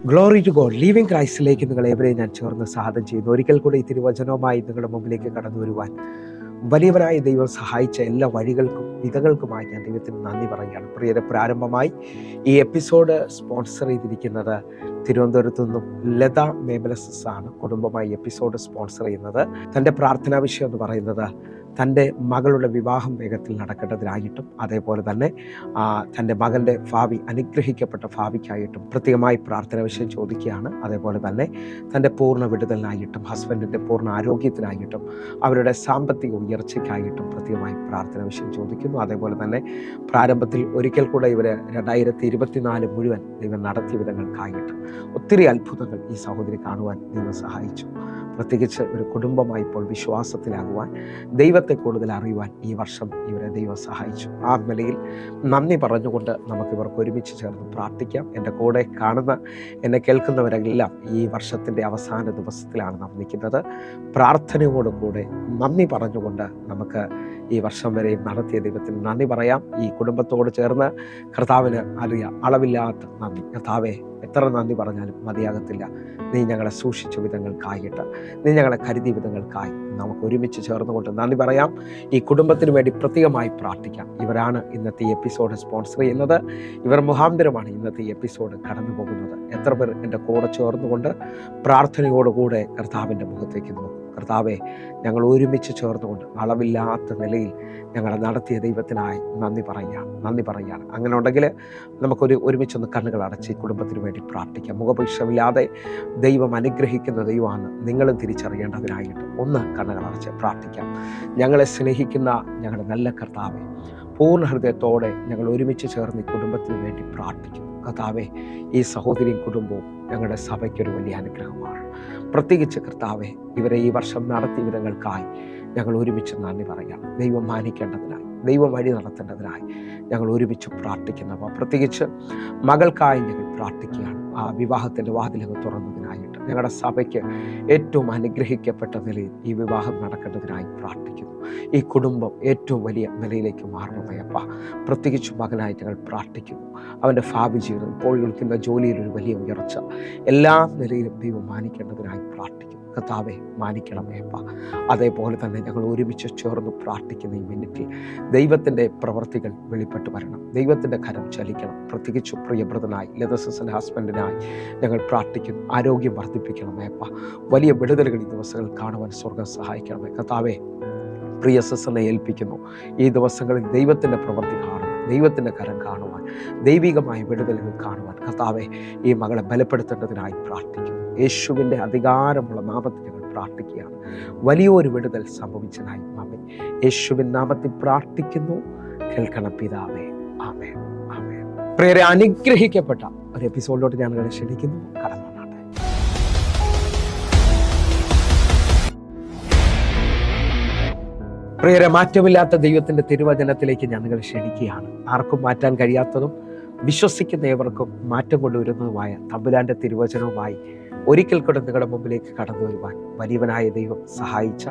Glory to God. Living ക്രൈസ്റ്റിലേക്ക് നിങ്ങൾ ഏവരെയും ഞാൻ ചേർന്ന് സ്വാഗതം ചെയ്യുന്നു. ഒരിക്കൽ കൂടി ഈ തിരുവചനവുമായി നിങ്ങളുടെ മുമ്പിലേക്ക് കടന്നു വരുവാൻ വലിയവനായ ദൈവം സഹായിച്ച എല്ലാ വഴികൾക്കും വിധങ്ങൾക്കുമായി ഞാൻ ദൈവത്തിന് നന്ദി പറയുകയാണ്. പ്രിയരെ, പ്രാരംഭമായി ഈ എപ്പിസോഡ് സ്പോൺസർ ചെയ്തിരിക്കുന്നത് തിരുവനന്തപുരത്തു നിന്നും ലത മേബലസസ് ആണ്. കുടുംബമായി എപ്പിസോഡ് സ്പോൺസർ ചെയ്യുന്നത്. തൻ്റെ പ്രാർത്ഥനാ വിഷയം എന്ന് പറയുന്നത് തൻ്റെ മകളുടെ വിവാഹം വേഗത്തിൽ നടക്കേണ്ടതിനായിട്ടും അതേപോലെ തന്നെ തൻ്റെ മകൻ്റെ ഭാവി, അനുഗ്രഹിക്കപ്പെട്ട ഭാവിക്കായിട്ടും പ്രത്യേകമായി പ്രാർത്ഥന വിഷയം ചോദിക്കുകയാണ്. അതേപോലെ തന്നെ തൻ്റെ പൂർണ്ണ വിടുതലിനായിട്ടും ഹസ്ബൻഡിൻ്റെ പൂർണ്ണ ആരോഗ്യത്തിനായിട്ടും അവരുടെ സാമ്പത്തിക ഉയർച്ചയ്ക്കായിട്ടും പ്രത്യേകമായി പ്രാർത്ഥന വിഷയം ചോദിക്കുന്നു. അതേപോലെ തന്നെ പ്രാരംഭത്തിൽ ഒരിക്കൽ കൂടെ ഇവർ 2024 മുഴുവൻ ദൈവം നടത്തിയ വിധങ്ങൾക്കായിട്ട് ഒത്തിരി അത്ഭുതങ്ങൾ ഈ സഹോദരി കാണുവാൻ ദൈവം സഹായിച്ചു. പ്രത്യേകിച്ച് ഒരു കുടുംബമായി ഇപ്പോൾ വിശ്വാസത്തിലാകുവാൻ, ദൈവത്തെ കൂടുതൽ അറിയുവാൻ ഈ വർഷം ഇവരെ ദൈവം സഹായിച്ചു. ആ നിലയിൽ നന്ദി പറഞ്ഞുകൊണ്ട് നമുക്കിവർക്ക് ഒരുമിച്ച് ചേർന്ന് പ്രാർത്ഥിക്കാം. എൻ്റെ കൂടെ കാണുന്ന, എന്നെ കേൾക്കുന്നവരെല്ലാം ഈ വർഷത്തിൻ്റെ അവസാന ദിവസത്തിലാണ് നാം നിൽക്കുന്നത്. പ്രാർത്ഥനയോടുകൂടെ നന്ദി പറഞ്ഞുകൊണ്ട് നമുക്ക് ഈ വർഷം വരെയും നടത്തിയ ദൈവത്തിന് നന്ദി പറയാം. ഈ കുടുംബത്തോട് ചേർന്ന് കർത്താവിന് അറിയാം അളവില്ലാത്ത നന്ദി. കർത്താവെ, എത്ര നന്ദി പറഞ്ഞാലും മതിയാകത്തില്ല. നീ ഞങ്ങളെ സൂക്ഷിച്ച വിധങ്ങൾക്കായിട്ട്, നീ ഞങ്ങളെ കരുതിയ വിധങ്ങൾക്കായി നമുക്ക് ഒരുമിച്ച് ചേർന്നുകൊണ്ട് നന്ദി പറയാം. ഈ കുടുംബത്തിന് വേണ്ടി പ്രത്യേകമായി പ്രാർത്ഥിക്കാം. ഇവരാണ് ഇന്നത്തെ ഈ എപ്പിസോഡ് സ്പോൺസർ ചെയ്യുന്നത്. ഇവർ മുഖാന്തരമാണ് ഇന്നത്തെ ഈ എപ്പിസോഡ് കടന്നു പോകുന്നത്. എത്ര പേർ എൻ്റെ കൂടെ ചേർന്നുകൊണ്ട് പ്രാർത്ഥനയോടുകൂടെ കർത്താവിൻ്റെ മുഖത്തേക്ക് നോക്കും. കർത്താവെ, ഞങ്ങൾ ഒരുമിച്ച് ചേർന്നുകൊണ്ട് അളവില്ലാത്ത നിലയിൽ ഞങ്ങളെ നടത്തിയ ദൈവത്തിനായി നന്ദി പറയുകയാണ്. അങ്ങനെ ഉണ്ടെങ്കിൽ ഒരുമിച്ചൊന്ന് കണ്ണുകൾ അടച്ച് ഈ കുടുംബത്തിന് വേണ്ടി പ്രാർത്ഥിക്കാം. മുഖപരീക്ഷമില്ലാതെ ദൈവം അനുഗ്രഹിക്കുന്ന ദൈവമാണ് നിങ്ങളും തിരിച്ചറിയേണ്ടതിനായിട്ട് ഒന്ന് കണ്ണുകൾ അടച്ച് പ്രാർത്ഥിക്കാം. ഞങ്ങളെ സ്നേഹിക്കുന്ന ഞങ്ങളുടെ നല്ല കർത്താവെ, പൂർണ്ണ ഹൃദയത്തോടെ ഞങ്ങൾ ഒരുമിച്ച് ചേർന്ന് ഈ കുടുംബത്തിന് വേണ്ടി പ്രാർത്ഥിക്കുന്നു. കർത്താവെ, ഈ സഹോദരിയും കുടുംബവും ഞങ്ങളുടെ സഭയ്ക്കൊരു വലിയ അനുഗ്രഹമാണ്. പ്രത്യേകിച്ച് കർത്താവെ, ഇവരെ ഈ വർഷം നടത്തിയ വിധങ്ങൾക്കായി ഞങ്ങൾ ഒരുമിച്ച് നന്ദി പറയാം. ദൈവം മാനിക്കേണ്ടതിനായി, ദൈവം വഴി നടത്തേണ്ടതിനായി ഞങ്ങൾ ഒരുമിച്ച് പ്രാർത്ഥിക്കുന്നവ. പ്രത്യേകിച്ച് മകൾക്കായി ഞങ്ങൾ പ്രാർത്ഥിക്കുകയാണ്. ആ വിവാഹത്തിൻ്റെ വാതിലുകൾ തുറന്നതിനായിട്ട് ഞങ്ങളുടെ സഭയ്ക്ക് ഏറ്റവും അനുഗ്രഹിക്കപ്പെട്ട നിലയിൽ ഈ വിവാഹം നടക്കേണ്ടതിനായി പ്രാർത്ഥിക്കുന്നു. ഈ കുടുംബം ഏറ്റവും വലിയ നിലയിലേക്ക് മാറണമേയപ്പ. പ്രത്യേകിച്ച് മകനായി ഞങ്ങൾ പ്രാർത്ഥിക്കുന്നു. അവൻ്റെ ഭാവി ജീവിതം, ഇപ്പോൾ വിളിക്കുന്ന ജോലിയിലൊരു വലിയ ഉയർച്ച, എല്ലാ നിലയിലും ദൈവം മാനിക്കേണ്ടതിനായി പ്രാർത്ഥിക്കുന്നു. കർത്താവെ, മാനിക്കണമേയപ്പ. അതേപോലെ തന്നെ ഞങ്ങൾ ഒരുമിച്ച് ചേർന്ന് പ്രാർത്ഥിക്കുന്ന ഈ മിനിറ്റിൽ ദൈവത്തിൻ്റെ പ്രവർത്തികൾ വെളിപ്പെട്ട് വരണം. ദൈവത്തിൻ്റെ കരം ചലിക്കണം. പ്രത്യേകിച്ച് പ്രിയബ്രതനായി ലതസിൻ്റെ ഹസ്ബൻഡിനായി ഞങ്ങൾ പ്രാർത്ഥിക്കുന്നു. ആരോഗ്യം വർദ്ധിപ്പിക്കണമേയപ്പ. വലിയ വിടുതലുകൾ ഈ ദിവസങ്ങൾ കാണുവാൻ സ്വർഗ്ഗം സഹായിക്കണമേ. കർത്താവെ, പ്രിയ സിസ്റ്ററിനെ ഏൽപ്പിക്കുന്നു. ഈ ദിവസങ്ങളിൽ ദൈവത്തിൻ്റെ പ്രവൃത്തി കാണുവാൻ, ദൈവത്തിൻ്റെ കരം കാണുവാൻ, ദൈവികമായ വിടുതലുകൾ കാണുവാൻ കർത്താവെ, ഈ മകളെ ബലപ്പെടുത്തേണ്ടതിനായി പ്രാർത്ഥിക്കുന്നു. യേശുവിൻ്റെ അധികാരമുള്ള നാമത്തിൽ ഞങ്ങൾ പ്രാർത്ഥിക്കുകയാണ്. വലിയൊരു വിടുതൽ സംഭവിച്ചതായി മാമേ, യേശുവിൻ നാമത്തിൽ പ്രാർത്ഥിക്കുന്നു. കേൾക്കണം പിതാവേ. ആമേൻ, ആമേൻ. പ്രിയരെ, അനുഗ്രഹിക്കപ്പെട്ട ഒരു എപ്പിസോഡിലോട്ട് ഞാൻ നിങ്ങളെ ക്ഷണിക്കുന്നു. കടന്നു. പ്രിയരെ, മാറ്റമില്ലാത്ത ദൈവത്തിൻ്റെ തിരുവചനത്തിലേക്ക് ഞാൻ നിങ്ങളെ ക്ഷണിക്കുകയാണ്. ആർക്കും മാറ്റാൻ കഴിയാത്തതും വിശ്വസിക്കുന്ന ഏവർക്കും മാറ്റം കൊണ്ടുവരുന്നതുമായ തമ്പുരാൻ്റെ തിരുവചനവുമായി ഒരിക്കൽ കൂടെ നിങ്ങളുടെ മുമ്പിലേക്ക് കടന്നു വരുവാൻ വലിയവനായ ദൈവം സഹായിച്ച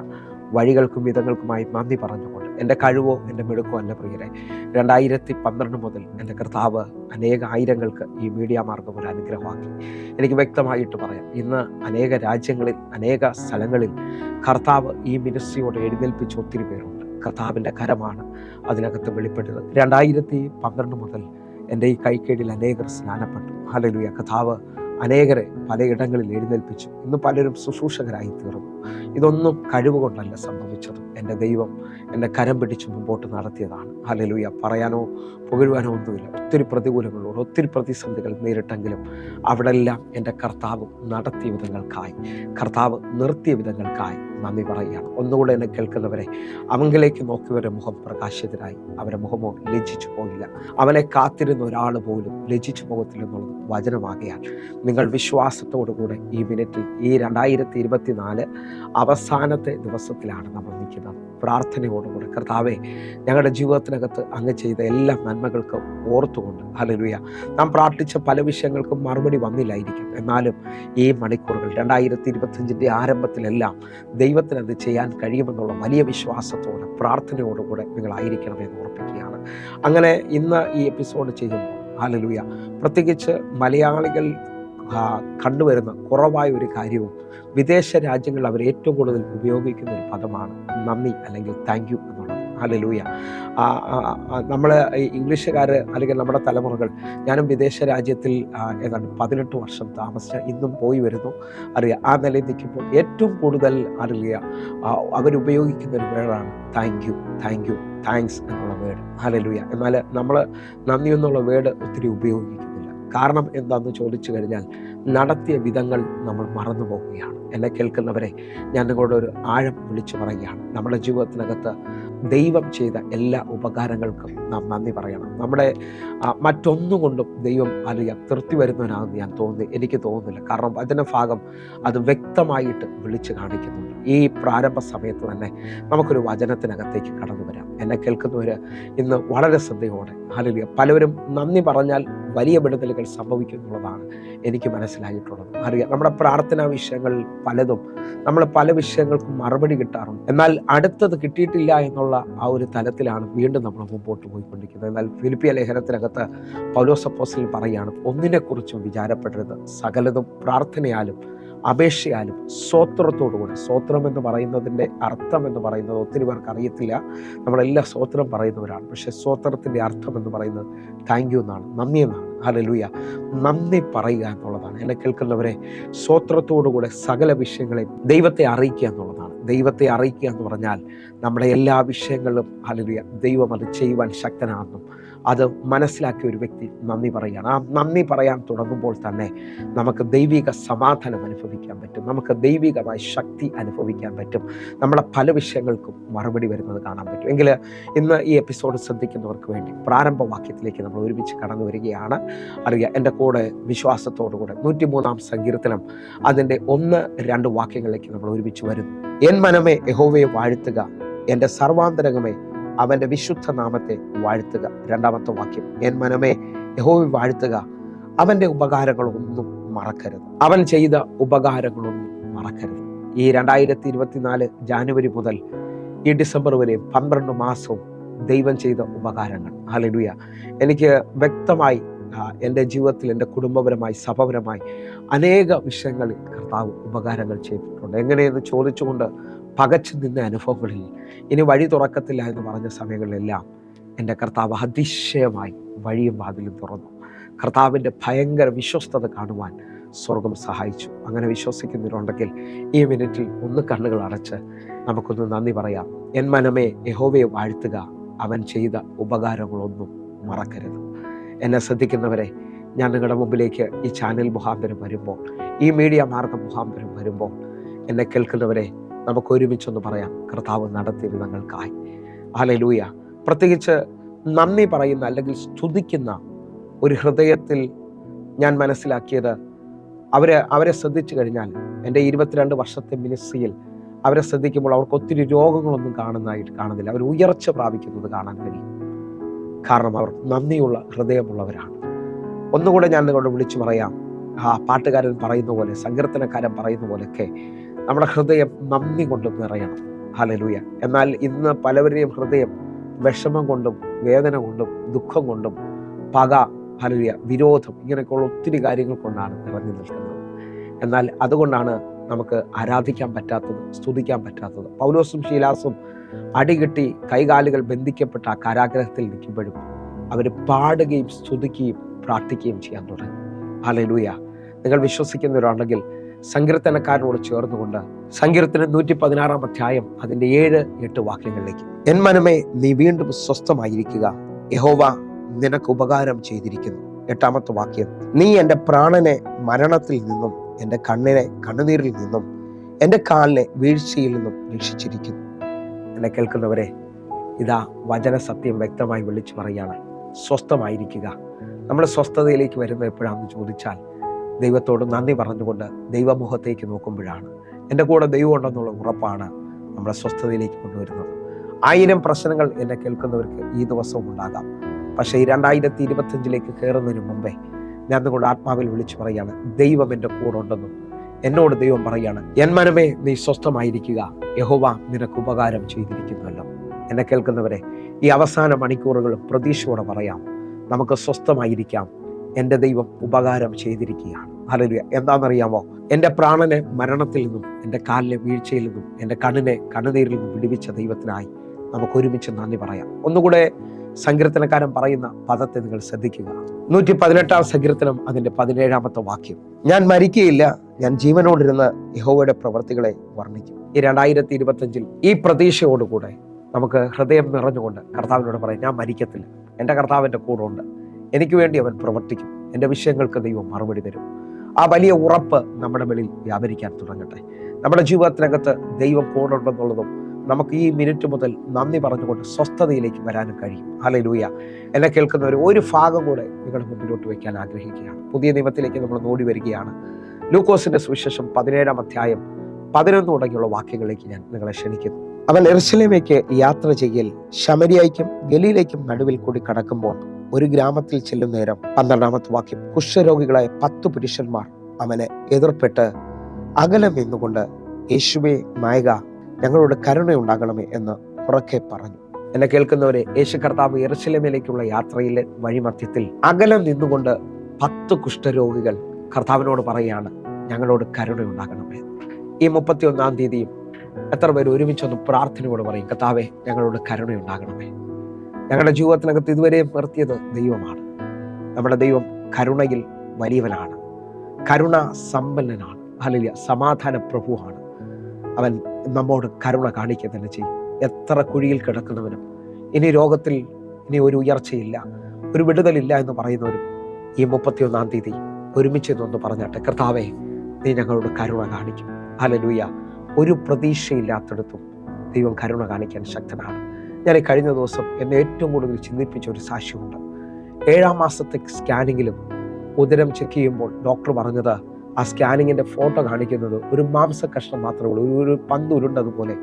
വഴികൾക്കും വിധങ്ങൾക്കുമായി നന്ദി പറഞ്ഞുകൊണ്ട്, എൻ്റെ കഴിവോ എൻ്റെ മിടുക്കോ അല്ല പ്രിയരെ, 2012 മുതൽ എൻ്റെ കർത്താവ് അനേക ആയിരങ്ങൾക്ക് ഈ മീഡിയ മാർഗം ഒരു അനുഗ്രഹമാക്കി. എനിക്ക് വ്യക്തമായിട്ട് പറയാം, ഇന്ന് അനേക രാജ്യങ്ങളിൽ, അനേക സ്ഥലങ്ങളിൽ കർത്താവ് ഈ മിനിസ്ട്രിയോട് എഴുന്നേൽപ്പിച്ച ഒത്തിരി പേരുണ്ട്. കർത്താവിൻ്റെ കരമാണ് അതിനകത്ത് വെളിപ്പെട്ടത്. 2012 മുതൽ എൻ്റെ ഈ കൈക്കീഴിൽ അനേകർ സ്നാനപ്പെട്ടു. ഹല്ലേലൂയ. കർത്താവ് അനേകരെ പലയിടങ്ങളിൽ എഴുന്നേൽപ്പിച്ചു. ഇന്ന് പലരും ശുശ്രൂഷകരായി തീർന്നു. ഇതൊന്നും കഴിവ് കൊണ്ടല്ല സംഭവിച്ചത്. എൻ്റെ ദൈവം എന്നെ കരം പിടിച്ച് മുമ്പോട്ട് നടത്തിയതാണ്. ഹല്ലേലൂയ. പറയാനോ പുകഴുവാനോ ഒന്നുമില്ല. ഒത്തിരി പ്രതികൂലങ്ങളോട്, ഒത്തിരി പ്രതിസന്ധികൾ നേരിട്ടെങ്കിലും അവിടെല്ലാം എൻ്റെ കർത്താവ് നടത്തിയ വിധങ്ങൾക്കായി, കർത്താവ് നിർത്തിയ വിധങ്ങൾക്കായി നന്ദി പറയുകയാണ്. ഒന്നുകൂടെ എന്നെ കേൾക്കുന്നവരെ, അവങ്കിലേക്ക് നോക്കിയവരുടെ മുഖം പ്രകാശിതരായി, അവരുടെ മുഖമോ ലജ്ജിച്ചു പോയില്ല. അവനെ കാത്തിരുന്ന ഒരാൾ പോലും ലജ്ജിച്ചു പോകത്തില്ലെന്നുള്ളത് വചനമാകയാൽ നിങ്ങൾ വിശ്വാസത്തോടുകൂടെ ഈ മിനിറ്റിൽ, ഈ 2024 അവസാനത്തെ ദിവസത്തിലാണ് നമ്മൾ നിൽക്കുന്നത്. പ്രാർത്ഥനയോടുകൂടെ കർത്താവെ, ഞങ്ങളുടെ ജീവിതത്തിനകത്ത് അങ്ങ് ചെയ്ത എല്ലാ നന്മകൾക്കും ഓർത്തുകൊണ്ട്, ഹല്ലേലൂയ, നാം പ്രാർത്ഥിച്ച പല വിഷയങ്ങൾക്കും മറുപടി വന്നില്ലായിരിക്കും. എന്നാലും ഈ മണിക്കൂറുകൾ 2025 ആരംഭത്തിലെല്ലാം ദൈവത്തിനത് ചെയ്യാൻ കഴിയുമെന്നുള്ള വലിയ വിശ്വാസത്തോടെ, പ്രാർത്ഥനയോടുകൂടെ നിങ്ങളായിരിക്കണമെന്ന് ഓർപ്പിക്കുകയാണ്. അങ്ങനെ ഇന്ന് ഈ എപ്പിസോഡ് ചെയ്യുമ്പോൾ, ഹല്ലേലൂയ, പ്രത്യേകിച്ച് മലയാളികൾ കണ്ടുവരുന്ന കുറവായ ഒരു കാര്യവും വിദേശ രാജ്യങ്ങളിൽ അവർ ഏറ്റവും കൂടുതൽ ഉപയോഗിക്കുന്ന ഒരു പദമാണ് നന്ദി അല്ലെങ്കിൽ താങ്ക് യു എന്നുള്ളത്. ഹല്ലേലൂയ. നമ്മൾ ഇംഗ്ലീഷുകാർ അല്ലെങ്കിൽ നമ്മുടെ തലമുറകൾ, ഞാനും വിദേശ രാജ്യത്തിൽ ഏതാണ്ട് 18 വർഷം താമസിച്ച ഇന്നും പോയി വരുന്നു അറിയാം. ആ നിലയിൽ നിൽക്കുമ്പോൾ ഏറ്റവും കൂടുതൽ അവരുപയോഗിക്കുന്ന ഒരു വേർഡാണ് താങ്ക് യു, താങ്ക്സ് എന്നുള്ള വേർഡ്. ഹല്ലേലൂയ. എന്നാൽ നമ്മൾ നന്ദി എന്നുള്ള വേർഡ് ഒത്തിരി ഉപയോഗിക്കുന്നില്ല. കാരണം എന്താണെന്ന് ചോദിച്ചു കഴിഞ്ഞാൽ നടത്തിയ വിധങ്ങൾ നമ്മൾ മറന്നു പോവുകയാണ്. എന്നെ കേൾക്കുന്നവരെ, ഞാൻ നിങ്ങളോട് ഒരു ആഴം വിളിച്ചു പറയുകയാണ്. നമ്മുടെ ജീവിതത്തിനകത്ത് ദൈവം ചെയ്ത എല്ലാ ഉപകാരങ്ങൾക്കും നാം നന്ദി പറയണം. നമ്മുടെ മറ്റൊന്നുകൊണ്ടും ദൈവം തൃപ്തി വരുന്നവനാണെന്ന് എനിക്ക് തോന്നുന്നില്ല. കാരണം വചനഭാഗം അത് വ്യക്തമായിട്ട് വിളിച്ചു കാണിക്കുന്നുണ്ട്. ഈ പ്രാരംഭ സമയത്ത് തന്നെ നമുക്കൊരു വചനത്തിനകത്തേക്ക് കടന്നു വരാം. എന്നെ കേൾക്കുന്നവർ ഇന്ന് വളരെ ശ്രദ്ധയോടെ, ഹല്ലേലൂയ, പലവരും നന്ദി പറഞ്ഞാൽ വലിയ വിടുതലുകൾ സംഭവിക്കും എന്നുള്ളതാണ് എനിക്ക് മനസ്സിലായിട്ടുള്ളത്. അറിയാം, നമ്മുടെ പ്രാർത്ഥനാ വിഷയങ്ങൾ പലതും നമ്മൾ പല വിഷയങ്ങൾക്കും മറുപടി കിട്ടാറുണ്ട്. എന്നാൽ അടുത്തത് കിട്ടിയിട്ടില്ല എന്നുള്ള ആ ഒരു തലത്തിലാണ് വീണ്ടും നമ്മൾ മുമ്പോട്ട് പോയിക്കൊണ്ടിരിക്കുന്നത്. എന്നാൽ ഫിലിപ്പിയ ലേഖനത്തിനകത്ത് പൗലോസ് അപ്പോസ്തലൻ പറയുകയാണ്, ഒന്നിനെക്കുറിച്ചും വിചാരപ്പെടരുത്, സകലതും പ്രാർത്ഥനയാലും അപേക്ഷയാലും സ്തോത്രത്തോടുകൂടി. സ്തോത്രം എന്ന് പറയുന്നതിൻ്റെ അർത്ഥം എന്ന് പറയുന്നത് ഒത്തിരി പേർക്ക് അറിയത്തില്ല. നമ്മളെല്ലാം സ്തോത്രം പറയുന്നവരാണ്. പക്ഷേ സ്തോത്രത്തിൻ്റെ അർത്ഥം എന്ന് പറയുന്നത് താങ്ക് യു എന്നാണ്, നന്ദി എന്നാണ്. ഹല്ലേലൂയ. നന്ദി പറയുക എന്നുള്ളതാണ്. എന്നെ കേൾക്കുന്നവരെ, സ്തോത്രത്തോടുകൂടെ സകല വിഷയങ്ങളെയും ദൈവത്തെ അറിയിക്കുക എന്നുള്ളതാണ്. ദൈവത്തെ അറിയിക്കുക എന്ന് പറഞ്ഞാൽ നമ്മുടെ എല്ലാ വിഷയങ്ങളിലും ഹല്ലേലൂയ ദൈവം അത് ചെയ്യുവാൻ ശക്തനാണെന്നും അത് മനസ്സിലാക്കിയ ഒരു വ്യക്തി നന്ദി പറയുകയാണ്. ആ നന്ദി പറയാൻ തുടങ്ങുമ്പോൾ തന്നെ നമുക്ക് ദൈവിക സമാധാനം അനുഭവിക്കാൻ പറ്റും. നമുക്ക് ദൈവികമായ ശക്തി അനുഭവിക്കാൻ പറ്റും. നമ്മുടെ പല വിഷയങ്ങൾക്കും മറുപടി വരുന്നത് കാണാൻ പറ്റും. എങ്കിൽ ഇന്ന് ഈ എപ്പിസോഡ് ശ്രദ്ധിക്കുന്നവർക്ക് വേണ്ടി പ്രാരംഭ വാക്യത്തിലേക്ക് നമ്മൾ ഒരുമിച്ച് കടന്നു വരികയാണ്. അറിയാം, എൻ്റെ കൂടെ വിശ്വാസത്തോടുകൂടെ 103-ാം സങ്കീർത്തനം അതിൻ്റെ 1-2 വാക്യങ്ങളിലേക്ക് നമ്മൾ ഒരുമിച്ച് വരുന്നു. എൻ മനമേ യഹോവയെ വാഴ്ത്തുക, എൻ്റെ സർവാന്തരംഗമേ അവൻ്റെ വിശുദ്ധ നാമത്തെ വാഴ്ത്തുക. 2-ാമത്തെ വാക്യം, എൻ മനമേ യഹോവയെ വാഴ്ത്തുക, അവൻ്റെ ഉപകാരങ്ങളൊന്നും മറക്കരുത്. അവൻ ചെയ്ത ഉപകാരങ്ങളൊന്നും മറക്കരുത്. ഈ 2024 ജാനുവരി മുതൽ ഈ ഡിസംബർ വരെ 12 മാസവും ദൈവം ചെയ്ത ഉപകാരങ്ങൾ, ഹല്ലേലൂയ, എനിക്ക് വ്യക്തമായി എൻ്റെ ജീവിതത്തിൽ, എൻ്റെ കുടുംബപരമായി, സഭപരമായി അനേക വിഷയങ്ങളിൽ കർത്താവ് ഉപകാരങ്ങൾ ചെയ്തിട്ടുണ്ട്. എങ്ങനെയെന്ന് ചോദിച്ചുകൊണ്ട് പകച്ചു നിന്ന അനുഭവങ്ങളിൽ, ഇനി വഴി തുറക്കത്തില്ല എന്ന് പറഞ്ഞ സമയങ്ങളിലെല്ലാം എൻ്റെ കർത്താവ് അതിശയമായി വഴിയും വാതിലും തുറന്നു. കർത്താവിൻ്റെ ഭയങ്കര വിശ്വസ്തത കാണുവാൻ സ്വർഗം സഹായിച്ചു. അങ്ങനെ വിശ്വസിക്കുന്നവരുണ്ടെങ്കിൽ ഈ മിനിറ്റിൽ ഒന്ന് കണ്ണുകൾ അടച്ച് നമുക്കൊന്ന് നന്ദി പറയാം. എൻ മനമേ യഹോവയെ വാഴ്ത്തുക, അവൻ ചെയ്ത ഉപകാരങ്ങളൊന്നും മറക്കരുത്. എന്നെ ശ്രദ്ധിക്കുന്നവരെ, ഞാൻ നിങ്ങളുടെ മുമ്പിലേക്ക് ഈ ചാനൽ മുഖാന്തരം വരുമ്പോൾ, ഈ മീഡിയ മാർഗം മുഖാന്തരം വരുമ്പോൾ, എന്നെ കേൾക്കുന്നവരെ, നമുക്ക് ഒരുമിച്ചൊന്ന് പറയാം, കർത്താവ് നടത്തിയ വിധങ്ങൾക്കായി ഹല്ലേലൂയ. പ്രത്യേകിച്ച് നന്ദി പറയുന്ന അല്ലെങ്കിൽ സ്തുതിക്കുന്ന ഒരു ഹൃദയത്തിൽ ഞാൻ മനസ്സിലാക്കിയത്, അവരെ ശ്രദ്ധിച്ചു കഴിഞ്ഞാൽ, എൻ്റെ 22 വർഷത്തെ മിനിസ്ട്രിയിൽ അവരെ ശ്രദ്ധിക്കുമ്പോൾ അവർക്ക് ഒത്തിരി രോഗങ്ങളൊന്നും കാണുന്നില്ല. അവർ ഉയർച്ച പ്രാപിക്കുന്നത് കാണാൻ കഴിയും. കാരണം അവർ നന്ദിയുള്ള ഹൃദയമുള്ളവരാണ്. ഒന്നുകൂടെ ഞാൻ നിങ്ങളോട് വിളിച്ചു പറയാം, പാട്ടുകാരൻ പറയുന്ന പോലെ, സങ്കീർത്തനക്കാരൻ പറയുന്ന പോലെയൊക്കെ നമ്മുടെ ഹൃദയം നന്ദി കൊണ്ടും നിറയണം. ഹല്ലേലൂയ. എന്നാൽ ഇന്ന് പലവരുടെയും ഹൃദയം വിഷമം കൊണ്ടും വേദന കൊണ്ടും ദുഃഖം കൊണ്ടും പക, ഹല്ലേലൂയ, വിരോധം, ഇങ്ങനെയൊക്കെയുള്ള ഒത്തിരി കാര്യങ്ങൾ കൊണ്ടാണ് നിറഞ്ഞു നിൽക്കുന്നത്. എന്നാൽ അതുകൊണ്ടാണ് നമുക്ക് ആരാധിക്കാൻ പറ്റാത്തത്, സ്തുതിക്കാൻ പറ്റാത്തത്. പൗലോസും ശീലാസും അടികിട്ടി കൈകാലുകൾ ബന്ധിക്കപ്പെട്ട ആ കാരാഗ്രഹത്തിൽ നിൽക്കുമ്പോഴും അവർ പാടുകയും സ്തുതിക്കുകയും പ്രാർത്ഥിക്കുകയും ചെയ്യാൻ തുടങ്ങി. ഹല്ലേലൂയ. നിങ്ങൾ വിശ്വസിക്കുന്നവരാണെങ്കിൽ സങ്കീർത്തനക്കാരനോട് ചേർന്നുകൊണ്ട് സങ്കീർത്തനം 116-ാം അധ്യായം അതിൻ്റെ 7-8 വാക്യങ്ങളിലേക്ക്, എൻ മനമേ നീ വീണ്ടും സ്വസ്ഥമായിരിക്കുക, യഹോവ നിനക്ക് ഉപകാരം ചെയ്തിരിക്കുന്നു. 8-ാമത്തെ വാക്യം, നീ എൻ്റെ പ്രാണനെ മരണത്തിൽ നിന്നും എൻ്റെ കണ്ണിനെ കണ്ണുനീരിൽ നിന്നും എൻ്റെ കാലിനെ വീഴ്ചയിൽ നിന്നും രക്ഷിച്ചിരിക്കുന്നു. എന്നെ കേൾക്കുന്നവരെ, ഇതാ വചന സത്യം വ്യക്തമായി വിളിച്ചു പറയുകയാണ്, സ്വസ്ഥമായിരിക്കുക. നമ്മൾ സ്വസ്ഥതയിലേക്ക് വരുന്നത് എപ്പോഴാണെന്ന് ചോദിച്ചാൽ, ദൈവത്തോട് നന്ദി പറഞ്ഞുകൊണ്ട് ദൈവമുഖത്തേക്ക് നോക്കുമ്പോഴാണ്. എൻ്റെ കൂടെ ദൈവം ഉണ്ടെന്നുള്ള ഉറപ്പാണ് നമ്മളെ സ്വസ്ഥതയിലേക്ക് കൊണ്ടുവരുന്നത്. 1000 പ്രശ്നങ്ങൾ എന്നെ കേൾക്കുന്നവർക്ക് ഈ ദിവസവും ഉണ്ടാകാം. പക്ഷേ ഈ 2025 കയറുന്നതിന് മുമ്പേ ഞാൻ നിങ്ങളുടെ ആത്മാവിൽ വിളിച്ചു പറയുകയാണ്, ദൈവം എൻ്റെ കൂടെ ഉണ്ടെന്നും എന്നോട് ദൈവം പറയുകയാണ്, എൻ മനമേ നീ സ്വസ്ഥമായിരിക്കുക, യഹോവ നിനക്ക് ഉപകാരം ചെയ്തിരിക്കുന്നുവല്ലോ. എന്നെ കേൾക്കുന്നവരെ, ഈ അവസാന മണിക്കൂറുകൾ പ്രതീക്ഷയോടെ പറയാം, നമുക്ക് സ്വസ്ഥമായിരിക്കാം. എൻ്റെ ദൈവം ഉപകാരം ചെയ്തിരിക്കുകയാണ്. ഹല്ലേലൂയ. എന്താണെന്നറിയാമോ? എൻ്റെ പ്രാണനെ മരണത്തിൽ നിന്നും, എൻ്റെ കാലിലെ വീഴ്ചയിൽ നിന്നും, എൻ്റെ കണ്ണിനെ കണ്ണുനീരിൽ നിന്നും വിടുവിച്ച ദൈവത്തിനായി നമുക്ക് ഒരുമിച്ച് നന്ദി പറയാം. ഒന്നുകൂടെ സങ്കീർത്തനക്കാരൻ പറയുന്ന പദത്തെ നിങ്ങൾ ശ്രദ്ധിക്കുക. 118 സങ്കീർത്തനം അതിന്റെ 17 വാക്യം. ഞാൻ മരിക്കുകയില്ല, ഞാൻ ജീവനോടിരുന്ന് യഹോവയുടെ പ്രവൃത്തികളെ വർണ്ണിക്കും. ഈ 2025 ഈ പ്രതീക്ഷയോടുകൂടെ നമുക്ക് ഹൃദയം നിറഞ്ഞുകൊണ്ട് കർത്താവിനോട് പറയാം, ഞാൻ മരിക്കത്തില്ല, എൻ്റെ കർത്താവിൻ്റെ കൂടെ ഉണ്ട്, എനിക്ക് വേണ്ടി അവൻ പ്രവർത്തിക്കും, എൻ്റെ വിഷയങ്ങൾക്ക് ദൈവം മറുപടി തരും. ആ വലിയ ഉറപ്പ് നമ്മുടെ മേളിൽ വ്യാപരിക്കാൻ തുടങ്ങട്ടെ. നമ്മുടെ ജീവിതത്തിനകത്ത് ദൈവം കൂടെ ഉണ്ടെന്നുള്ളതും നമുക്ക് ഈ മിനിറ്റ് മുതൽ നന്ദി പറഞ്ഞുകൊണ്ട് സ്വസ്ഥതയിലേക്ക് വരാനും കഴിയും. ഹല്ലേലൂയ. എന്നെ കേൾക്കുന്നവർ ഒരു ഭാഗം കൂടെ നിങ്ങളുടെ മുമ്പിലോട്ട് വയ്ക്കാൻ ആഗ്രഹിക്കുകയാണ്. പുതിയ നിയമത്തിലേക്ക് നമ്മൾ ഓടി വരികയാണ്. ലൂക്കോസിന്റെ സുവിശേഷം 17 അധ്യായം 11 തുടങ്ങിയുള്ള വാക്യങ്ങളിലേക്ക് ഞാൻ നിങ്ങളെ ക്ഷണിക്കുന്നു. അവൻ യെരൂശലേമിലേക്ക് യാത്ര ചെയ്യൽ ശമരിയയ്ക്കും ഗലീലയ്ക്കും നടുവിൽ കൂടി കടക്കുമ്പോൾ ഒരു ഗ്രാമത്തിൽ ചെല്ലും നേരം 12 വാക്യം. കുഷ്ഠരോഗികളായ 10 പുരുഷന്മാർ അവനെ എതിർപ്പെട്ട് അകലം നിന്നുകൊണ്ട്, യേശുവേ നായക, ഞങ്ങളോട് കരുണയുണ്ടാകണമേ എന്ന് ഉറക്കെ പറഞ്ഞു. എന്നെ കേൾക്കുന്നവരെ, യേശു കർത്താവ് യെരൂശലേമിലേക്കുള്ള യാത്രയിലെ വഴിമധ്യത്തിൽ അകലം നിന്നുകൊണ്ട് 10 കുഷ്ഠരോഗികൾ കർത്താവിനോട് പറയുകയാണ്, ഞങ്ങളോട് കരുണയുണ്ടാകണമേ. ഈ 31 തീയതിയും എത്ര പേര് ഒരുമിച്ചൊന്ന് പ്രാർത്ഥനയോട് പറയും, കർത്താവേ ഞങ്ങളോട് കരുണയുണ്ടാകണമേ. ഞങ്ങളുടെ ജീവിതത്തിനകത്ത് ഇതുവരെ നിർത്തിയത് ദൈവമാണ്. നമ്മുടെ ദൈവം കരുണയിൽ വലിയവനാണ്, കരുണ സമ്പന്നനാണ്, ഹല്ലേലൂയ, സമാധാന പ്രഭുവാണ്. അവൻ നമ്മോട് കരുണ കാണിക്കുക തന്നെ ചെയ്യും. എത്ര കുഴിയിൽ കിടക്കുന്നവനും ഇനി രോഗത്തിൽ ഇനി ഒരു ഉയർച്ചയില്ല, ഒരു വിടുതലില്ല എന്ന് പറയുന്നവരും ഈ 31 തീയതി ഒരുമിച്ച് എന്നൊന്ന് പറഞ്ഞാട്ടെ, കർത്താവേ നീ ഞങ്ങളോട് കരുണ കാണിക്കും. ഹല്ലേലൂയ. ഒരു പ്രതീക്ഷയില്ലാത്തടത്തും ദൈവം കരുണ കാണിക്കാൻ ശക്തനാണ്. ഞാൻ കഴിഞ്ഞ ദിവസം എന്നെ ഏറ്റവും കൂടുതൽ ചിന്തിപ്പിച്ച ഒരു സാക്ഷ്യമുണ്ട്. 7 മാസത്തെ സ്കാനിങ്ങിലും ഉദരം ചെക്ക് ചെയ്യുമ്പോൾ ഡോക്ടർ പറഞ്ഞത്, ആ സ്കാനിങ്ങിന്റെ ഫോട്ടോ കാണിക്കുന്നത് ഒരു മാംസ കഷ്ണം മാത്രമേ ഉള്ളൂ, ഒരു പന്ത് ഉരുണ്ടതുപോലെ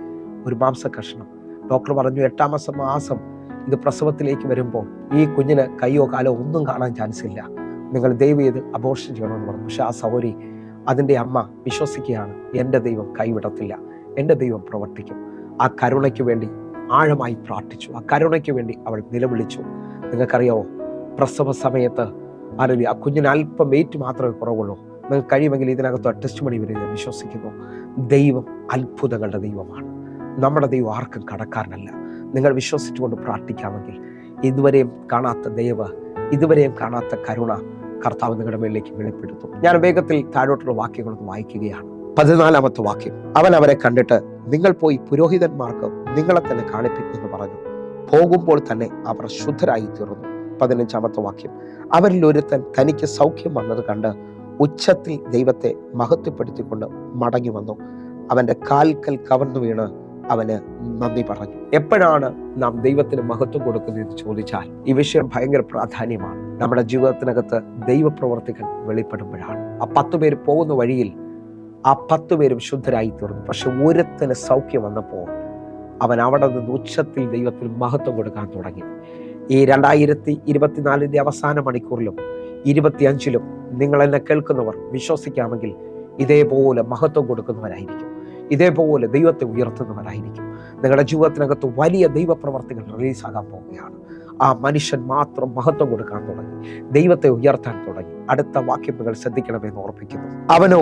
ഒരു മാംസ കഷ്ണം. ഡോക്ടർ പറഞ്ഞു 8 മാസം ഇത് പ്രസവത്തിലേക്ക് വരുമ്പോൾ ഈ കുഞ്ഞിന് കയ്യോ കാലോ ഒന്നും കാണാൻ ചാൻസ് ഇല്ല, നിങ്ങൾ ദയവ് ചെയ്ത് അബോർഷൻ ചെയ്യണമെന്ന് പറഞ്ഞു. പക്ഷെ ആ സഹോദരി, അതിൻ്റെ അമ്മ വിശ്വസിക്കുകയാണ്, എൻ്റെ ദൈവം കൈവിടത്തില്ല, എൻ്റെ ദൈവം പ്രവർത്തിക്കും. ആ കരുണയ്ക്ക് വേണ്ടി ആഴമായി പ്രാർത്ഥിച്ചു, ആ കരുണയ്ക്ക് വേണ്ടി അവൾ നിലവിളിച്ചു. നിങ്ങൾക്കറിയാവോ, പ്രസവ സമയത്ത് ആ കുഞ്ഞിന് അല്പം വെയിറ്റ് മാത്രമേ കുറവുള്ളൂ. നിങ്ങൾക്ക് കഴിയുമെങ്കിൽ ഇതിനകത്ത് ടെസ്റ്റ് മണി വരെ ഞാൻ വിശ്വസിക്കുന്നു. ദൈവം അത്ഭുതങ്ങളുടെ ദൈവമാണ്. നമ്മുടെ ദൈവം ആർക്കും കടക്കാരനല്ല. നിങ്ങൾ വിശ്വസിച്ചുകൊണ്ട് പ്രാർത്ഥിക്കാമെങ്കിൽ ഇതുവരെയും കാണാത്ത ദയവ്, ഇതുവരെയും കാണാത്ത കരുണ കർത്താവ് നിങ്ങളുടെ മേലിലേക്ക് വെളിപ്പെടുത്തും. ഞാൻ വേഗത്തിൽ താഴോട്ടുള്ള വാക്യങ്ങളൊന്ന് വായിക്കുകയാണ്. 14 വാക്യം. അവൻ അവരെ കണ്ടിട്ട്, നിങ്ങൾ പോയി പുരോഹിതന്മാർക്ക് നിങ്ങളെ തന്നെ കാണിപ്പിക്കുമെന്ന് പറഞ്ഞു. പോകുമ്പോൾ തന്നെ അവർ ശുദ്ധരായി തീർന്നു. 15 വാക്യം. അവരിൽ ഒരുത്തൻ തനിക്ക് സൗഖ്യം വന്നത് കണ്ട് ഉച്ചത്തിൽ ദൈവത്തെ മഹത്വപ്പെടുത്തിക്കൊണ്ട് മടങ്ങി വന്നു. അവന്റെ കാൽക്കൽ കവർന്നു വീണ് അവന് നന്ദി പറഞ്ഞു. എപ്പോഴാണ് നാം ദൈവത്തിന് മഹത്വം കൊടുക്കുന്നതെന്ന് ചോദിച്ചാൽ ഈ വിഷയം ഭയങ്കര പ്രാധാന്യമാണ്. നമ്മുടെ ജീവിതത്തിനകത്ത് ദൈവപ്രവർത്തികൾ വെളിപ്പെടുമ്പോഴാണ്. ആ 10 പേര് പോകുന്ന വഴിയിൽ ആ 10 പേരും ശുദ്ധരായി തീർന്നു. പക്ഷെ ഒരുത്തന് സൗഖ്യം വന്നപ്പോൾ അവൻ അവിടെ നിന്ന് ഉച്ചത്തിൽ ദൈവത്തിന് മഹത്വം കൊടുക്കാൻ തുടങ്ങി. ഈ 2024 അവസാന മണിക്കൂറിലും 25 നിങ്ങൾ എന്നെ കേൾക്കുന്നവർ വിശ്വസിക്കാമെങ്കിൽ ഇതേപോലെ മഹത്വം കൊടുക്കുന്നവരായിരിക്കും, ഇതേപോലെ ദൈവത്തെ ഉയർത്തുന്നവരായിരിക്കും. നിങ്ങളുടെ ജീവിതത്തിനകത്ത് വലിയ ദൈവപ്രവർത്തികൾ റിലീസാകാൻ പോവുകയാണ്. ആ മനുഷ്യൻ മാത്രം മഹത്വം കൊടുക്കാൻ തുടങ്ങി, ദൈവത്തെ ഉയർത്താൻ തുടങ്ങി. അടുത്ത വാക്യം നിങ്ങൾ ശ്രദ്ധിക്കണമെന്ന് ഓർപ്പിക്കുന്നു. അവനോ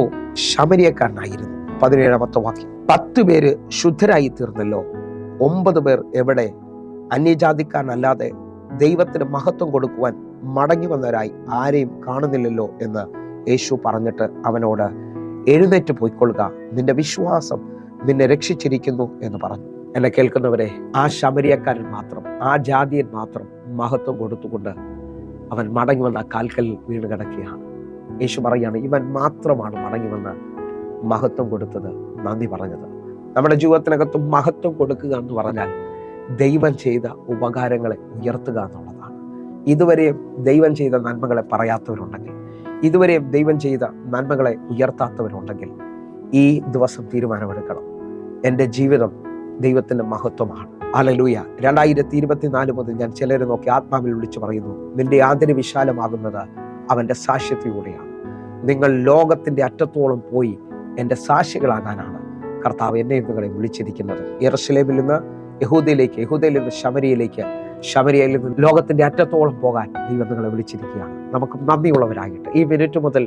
ശമരിയക്കാരനായിരുന്നു. 17 വാക്യം. 10 പേര് ശുദ്ധരായി തീർന്നല്ലോ, 9 പേർ എവിടെ? അന്യജാതിക്കാരനല്ലാതെ ദൈവത്തിന് മഹത്വം കൊടുക്കുവാൻ മടങ്ങി വന്നവരായി ആരെയും കാണുന്നില്ലല്ലോ എന്ന് യേശു പറഞ്ഞിട്ട് അവനോട്, എഴുന്നേറ്റ് പോയിക്കൊള്ളുക, നിന്റെ വിശ്വാസം നിന്നെ രക്ഷിച്ചിരിക്കുന്നു എന്ന് പറഞ്ഞു. എന്നെ കേൾക്കുന്നവരെ, ആ ശമരിയക്കാരൻ മാത്രം, ആ ജാതിയൻ മാത്രം മഹത്വം കൊടുത്തുകൊണ്ട് അവൻ മടങ്ങി വന്ന കാൽക്കൽ വീണ് കിടക്കുകയാണ്. യേശു പറയാണ്, ഇവൻ മാത്രമാണ് മടങ്ങി വന്ന് മഹത്വം കൊടുത്തത്, നന്ദി പറഞ്ഞത്. നമ്മുടെ ജീവിതത്തിനകത്ത് മഹത്വം കൊടുക്കുക എന്ന് പറഞ്ഞാൽ ദൈവം ചെയ്ത ഉപകാരങ്ങളെ ഉയർത്തുക എന്നുള്ളതാണ്. ഇതുവരെയും ദൈവം ചെയ്ത നന്മകളെ പറയാത്തവരുണ്ടെങ്കിൽ, ഇതുവരെയും ദൈവം ചെയ്ത നന്മകളെ ഉയർത്താത്തവരുണ്ടെങ്കിൽ ഈ ദിവസം തീരുമാനമെടുക്കണം. എൻ്റെ ജീവിതം ദൈവത്തിൻ്റെ മഹത്വമാണ്. ഹല്ലേലൂയ. 2024 മുതൽ ഞാൻ ചിലരെ നോക്കി ആത്മാവിൽ വിളിച്ചു പറയുന്നു, നിന്റെ ആന്തരിക വിശാലമാകുന്നത് അവൻ്റെ സാക്ഷ്യത്തിലൂടെയാണ്. നിങ്ങൾ ലോകത്തിൻ്റെ അറ്റത്തോളം പോയി എൻ്റെ സാക്ഷികളാകാനാണ് കർത്താവ് എന്നെയും നിങ്ങളെ വിളിച്ചിരിക്കുന്നത്. യെരൂശലേമിൽ നിന്ന് യഹൂദയിലേക്ക്, യഹൂദയിൽ നിന്ന് ശമരിയയിലേക്ക്, ശമരിയയിൽ നിന്ന് ലോകത്തിന്റെ അറ്റത്തോളം പോകാൻ ദൈവം നിങ്ങളെ വിളിച്ചിരിക്കുകയാണ്. നമുക്ക് നന്ദിയുള്ളവരായിട്ട് ഈ മിനിറ്റ് മുതൽ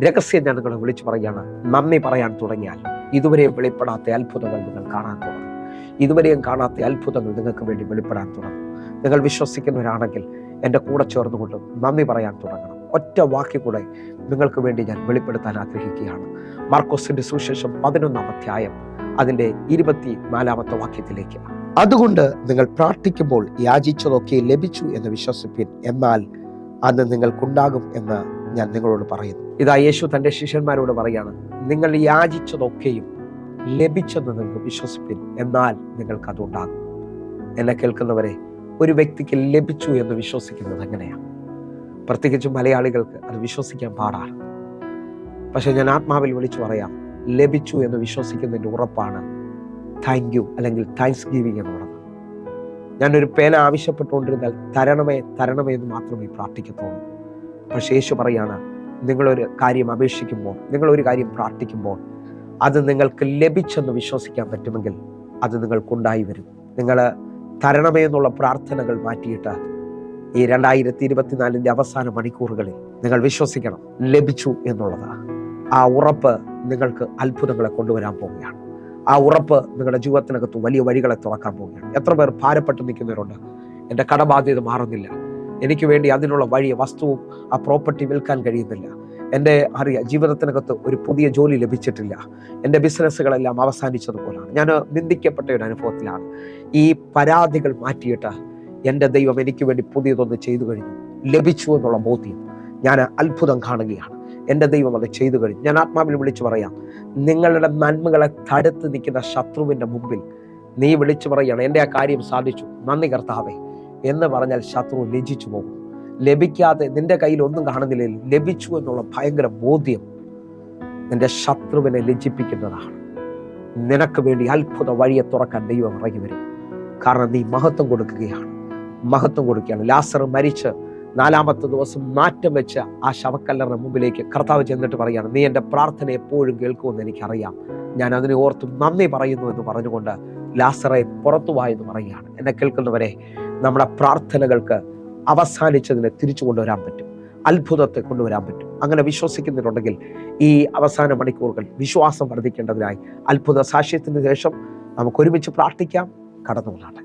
രഹസ്യം ഞാൻ നിങ്ങളെ വിളിച്ചു പറയുകയാണ്. നന്ദി പറയാൻ തുടങ്ങിയാൽ ഇതുവരെ വെളിപ്പെടാത്ത അത്ഭുതങ്ങൾ നിങ്ങൾ കാണാൻ തുടങ്ങും. ഇതുവരെയും കാണാത്ത അത്ഭുതങ്ങൾ നിങ്ങൾക്ക് വേണ്ടി വെളിപ്പെടാൻ തുടങ്ങും. നിങ്ങൾ വിശ്വസിക്കുന്നവരാണെങ്കിൽ എൻ്റെ കൂടെ ചേർന്നുകൊണ്ട് നന്ദി പറയാൻ തുടങ്ങണം. ഒറ്റ വാക്കി കൂടെ നിങ്ങൾക്ക് വേണ്ടി ഞാൻ വെളിപ്പെടുത്താൻ ആഗ്രഹിക്കുകയാണ്. മാർക്കോസിന്റെ സുവിശേഷം 11-ാം അധ്യായം അതിൻ്റെ 24-ാമത്തെ വാക്യത്തിലേക്ക്. അതുകൊണ്ട് നിങ്ങൾ പ്രാർത്ഥിക്കുമ്പോൾ യാചിച്ചതൊക്കെ ലഭിച്ചു എന്ന് വിശ്വസിപ്പിൻ, എന്നാൽ അന്ന് നിങ്ങൾക്കുണ്ടാകും എന്ന് ഞാൻ നിങ്ങളോട് പറയുന്നു. ഇതാ യേശു തൻ്റെ ശിഷ്യന്മാരോട് പറയാണ്, നിങ്ങൾ യാചിച്ചതൊക്കെയും ലഭിച്ചെന്ന് നിങ്ങൾക്ക് വിശ്വസിപ്പിൻ, എന്നാൽ നിങ്ങൾക്ക് അതുണ്ടാകും. എന്നെ കേൾക്കുന്നവരെ, ഒരു വ്യക്തിക്ക് ലഭിച്ചു എന്ന് വിശ്വസിക്കുന്നത് എങ്ങനെയാണ്? പ്രത്യേകിച്ചും മലയാളികൾക്ക് അത് വിശ്വസിക്കാൻ പാടാണ്. പക്ഷെ ഞാൻ ആത്മാവിൽ വിളിച്ചു പറയാം, ലഭിച്ചു എന്ന് വിശ്വസിക്കുന്നതിൻ്റെ ഉറപ്പാണ് താങ്ക് യു അല്ലെങ്കിൽ താങ്ക്സ് ഗിവിങ് എന്നുള്ളത്. ഞാനൊരു പേന ആവശ്യപ്പെട്ടുകൊണ്ടിരുന്നാൽ തരണമേ തരണമേ എന്ന് മാത്രമേ പ്രാർത്ഥിക്കത്തുള്ളൂ. പക്ഷേ യേശു പറയാണ്, നിങ്ങളൊരു കാര്യം അപേക്ഷിക്കുമ്പോൾ, നിങ്ങളൊരു കാര്യം പ്രാർത്ഥിക്കുമ്പോൾ അത് നിങ്ങൾക്ക് ലഭിച്ചെന്ന് വിശ്വസിക്കാൻ പറ്റുമെങ്കിൽ അത് നിങ്ങൾക്കുണ്ടായി വരും. നിങ്ങൾ തരണമേ എന്നുള്ള പ്രാർത്ഥനകൾ മാറ്റിയിട്ട് ഈ 2024 അവസാന മണിക്കൂറുകളിൽ നിങ്ങൾ വിശ്വസിക്കണം, ലഭിച്ചു എന്നുള്ളത്. ആ ഉറപ്പ് നിങ്ങൾക്ക് അത്ഭുതങ്ങളെ കൊണ്ടുവരാൻ പോവുകയാണ്. ആ ഉറപ്പ് നിങ്ങളുടെ ജീവിതത്തിനകത്ത് വലിയ വഴികളെ തുറക്കാൻ പോവുകയാണ്. എത്ര പേർ ഭാരപ്പെട്ട് നിൽക്കുന്നവരുണ്ട്? എൻ്റെ കടബാധ്യത മാറുന്നില്ല, എനിക്ക് വേണ്ടി അതിനുള്ള വഴി, വസ്തുവും ആ പ്രോപ്പർട്ടി വിൽക്കാൻ കഴിയുന്നില്ല, എൻ്റെ ജീവിതത്തിനകത്ത് ഒരു പുതിയ ജോലി ലഭിച്ചിട്ടില്ല, എൻ്റെ ബിസിനസ്സുകളെല്ലാം അവസാനിച്ചതുപോലാണ്, ഞാൻ നിന്ദിക്കപ്പെട്ട ഒരു അനുഭവത്തിലാണ്. ഈ പരാതികൾ മാറ്റിയിട്ട് എൻ്റെ ദൈവം എനിക്ക് വേണ്ടി പുതിയതൊന്ന് ചെയ്തു കഴിഞ്ഞു, ലഭിച്ചു എന്നുള്ള ബോധ്യം, ഞാൻ അത്ഭുതം കാണുകയാണ്. എൻ്റെ ദൈവം അത് ചെയ്തു കഴിഞ്ഞു. ഞാൻ ആത്മാവിൽ വിളിച്ചു പറയാം, നിങ്ങളുടെ നന്മകളെ തടുത്ത് നിൽക്കുന്ന ശത്രുവിൻ്റെ മുമ്പിൽ നീ വിളിച്ചു പറയുകയാണ്, എൻ്റെ ആ കാര്യം സാധിച്ചു, നന്ദി കർത്താവേ എന്ന് പറഞ്ഞാൽ ശത്രു ലജ്ജിച്ചു പോകും. ലഭിക്കാതെ നിന്റെ കയ്യിൽ ഒന്നും കാണുന്നില്ല, ലഭിച്ചു എന്നുള്ള ഭയങ്കര ബോധ്യം നിന്റെ ശത്രുവിനെ ലജ്ജിപ്പിക്കുന്നതാണ്. നിനക്ക് വേണ്ടി അത്ഭുത വഴിയെ തുറക്കാൻ ദൈവം ഇറങ്ങി വരും. കാരണം നീ മഹത്വം കൊടുക്കുകയാണ്, മഹത്വം കൊടുക്കുകയാണ്. ലാസർ മരിച്ച് 4-ാമത്തെ ദിവസം മാറ്റം വെച്ച് ആ ശവക്കല്ലറിന്റെ മുമ്പിലേക്ക് കർത്താവ് ചെന്നിട്ട് പറയാണ്, നീ എൻ്റെ പ്രാർത്ഥന എപ്പോഴും കേൾക്കുമെന്ന് എനിക്കറിയാം, ഞാൻ അതിനെ ഓർത്ത് നന്ദി പറയുന്നു എന്ന് പറഞ്ഞുകൊണ്ട് ലാസറെ പുറത്തുവായെന്ന് പറയുകയാണ്. എന്നെ കേൾക്കുന്നവരെ, നമ്മുടെ പ്രാർത്ഥനകൾക്ക് അവസാനിച്ചതിനെ തിരിച്ചു കൊണ്ടുവരാൻ പറ്റും, അത്ഭുതത്തെ കൊണ്ടുവരാൻ പറ്റും. അങ്ങനെ വിശ്വസിക്കുന്നുണ്ടെങ്കിൽ ഈ അവസാന മണിക്കൂറുകൾ വിശ്വാസം വർദ്ധിക്കേണ്ടതിനായി അത്ഭുത സാക്ഷ്യത്തിന് ശേഷം നമുക്ക് ഒരുമിച്ച് പ്രാർത്ഥിക്കാം. കടന്നു കൊള്ളാട്ടെ.